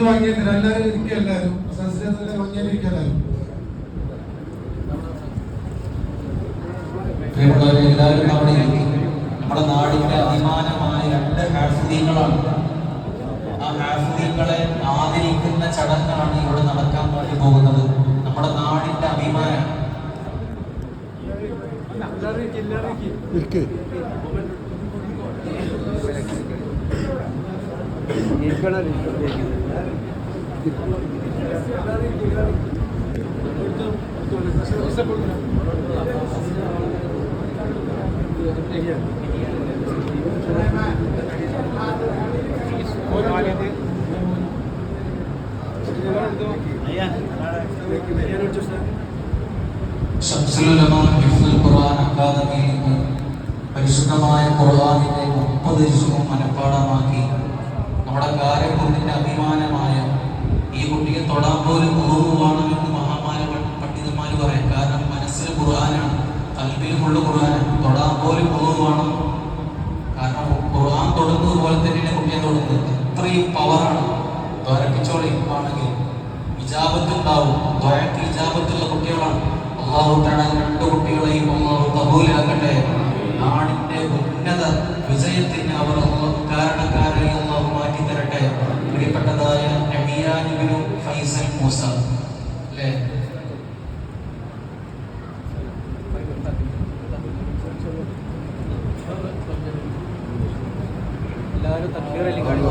വാങ്ങിയതിന് എല്ലാവരും ഇരിക്കുക, എല്ലാവരും സസ്യത്തിലെ വാങ്ങിയിരിക്കുക എല്ലാവരും. എല്ലാവരും അവിടെ നമ്മുടെ നാടിന്റെ അഭിമാനമായ 2 ഹാഫിദീങ്ങളാണ്. ആ ഹാഫിദീങ്ങളെ ആദരിക്കുന്ന ചടങ്ങാണ് ഇവിടെ നടക്കാൻ വേണ്ടി പോകുന്നത്. നമ്മുടെ നാടിന്റെ അഭിമാനം. ശംസുൽ ഉലമ ഹിഫ്ദുൽ ഖുർആൻ അക്കാദമിയിൽ നിന്ന് പരിശുദ്ധമായ ഖുർആനിന്റെ 30 ജിസും മനഃപ്പാഠമാക്കി നമ്മുടെ കാരക്കുന്നിന്റെ അഭിമാനമായ ഈ കുട്ടിയെ തൊടാൻ പോലും കുറവുവാണെന്ന് മഹാന്മാര പണ്ഡിതന്മാർ പറയാം. കാരണം മനസ്സിൽ ഖുർആനാണ്, കൽബിൽ ഫുള്ള് ഖുർആനാണ്. തൊടാൻ പോലും കുറവുമാണ്. കാരണം ഖുർആൻ തൊടുന്നത് പോലെ തന്നെയാണ് കുട്ടിയെ തൊടുന്നത്. അത്രയും പവറാണ്. ദ്വാരപ്പിച്ചോളി ആണെങ്കിൽ ഇജാബത്ത് ഉണ്ടാവും. ദ്വാരക്ക് ഇജാബത്തുള്ള കുട്ടികളാണ്. അള്ളാഹു തആല 2 കുട്ടികളെയും അള്ളാഹു ഖബൂലാക്കട്ടെ. നാടിന്റെ ഉന്നത വിജയത്തിന് അവർ കാരണക്കാരായി അള്ളാഹു മാറ്റി തരട്ടെ. പ്രിയപ്പെട്ടതായ നബിയാൻ ഇബ്നു ഫൈസൽ മൂസ അല്ലേ, എല്ലാവരും തക്ബീറല്ലേ കാണിക്കും.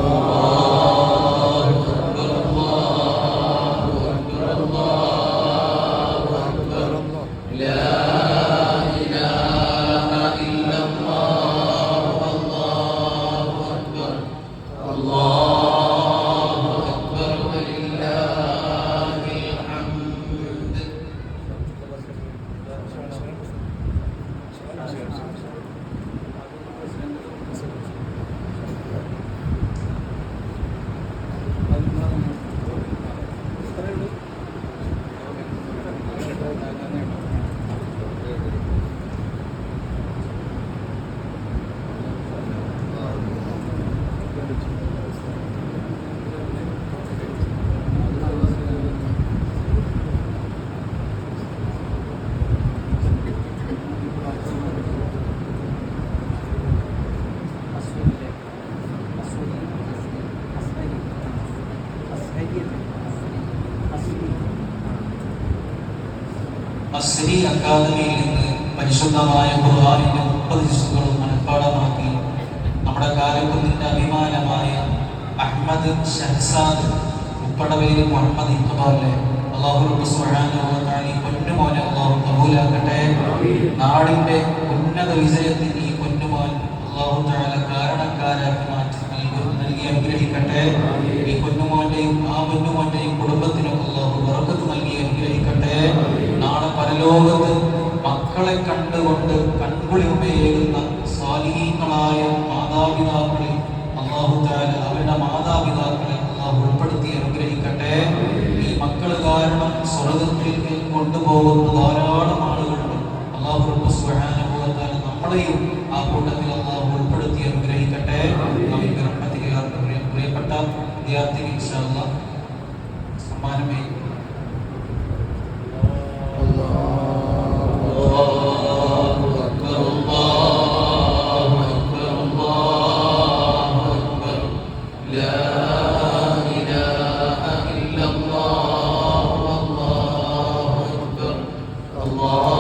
അസ്രി അക്കാദമിയിൽ നിന്ന് പരിശുദ്ധമായ ഖുർആനിന്റെ 30 ജിസുകളും മനഃപ്പാഠമാക്കി നമ്മുടെ കാലക്കുന്നിന്റെ അഭിമാനമായ അഹ്മദ് ഷഹസാദ് ഉപ്പടവേലി മുഹമ്മദ് ഇഖ്ബാലെ അല്ലാഹു സുബ്ഹാനഹു വ തആല പൊന്നുമോനെ അല്ലാഹു ഖബൂലാക്കട്ടെ. നാടിന്റെ ഉന്നത വിജയത്തിന് ഈ പൊന്നുമോൻ അല്ലാഹു തആല കാരണക്കാരാക്കി മാറ്റി നൽകി അനുഗ്രഹിക്കട്ടെ. ഈ പൊന്നുമോന്റെയും ആ പൊന്നുമോന്റെയും കുടുംബത്തിനും അല്ലാഹു ബറക്കത്ത് നൽകി അനുഗ്രഹിക്കട്ടെ. നാളെ പരലോകത്ത് മക്കളെ കണ്ടുകൊണ്ട് കൺകുളിർമയേകുന്ന സ്വാലിഹീങ്ങളായ മാതാപിതാക്കളിൽ അല്ലാഹു തആല അവരുടെ മാതാപിതാക്കളെ അല്ലാഹു ഉൾപ്പെടുത്തി അനുഗ്രഹിക്കട്ടെ. ഈ മക്കൾ കാരണം സ്വർഗ്ഗത്തിലേക്ക് കൊണ്ടുപോകുന്ന ധാരാളം ആളുകളുണ്ട്. അല്ലാഹു സുബ്ഹാനഹു വ തആല നമ്മളെയും ആ കൂട്ടത്തിൽ അല്ലാഹു ഉൾപ്പെടുത്തി അനുഗ്രഹിക്കട്ടെ. പ്രിയപ്പെട്ട വിദ്യാർത്ഥികൾ ഇൻഷാ അല്ലാഹ് സമ്മാനമേ Allah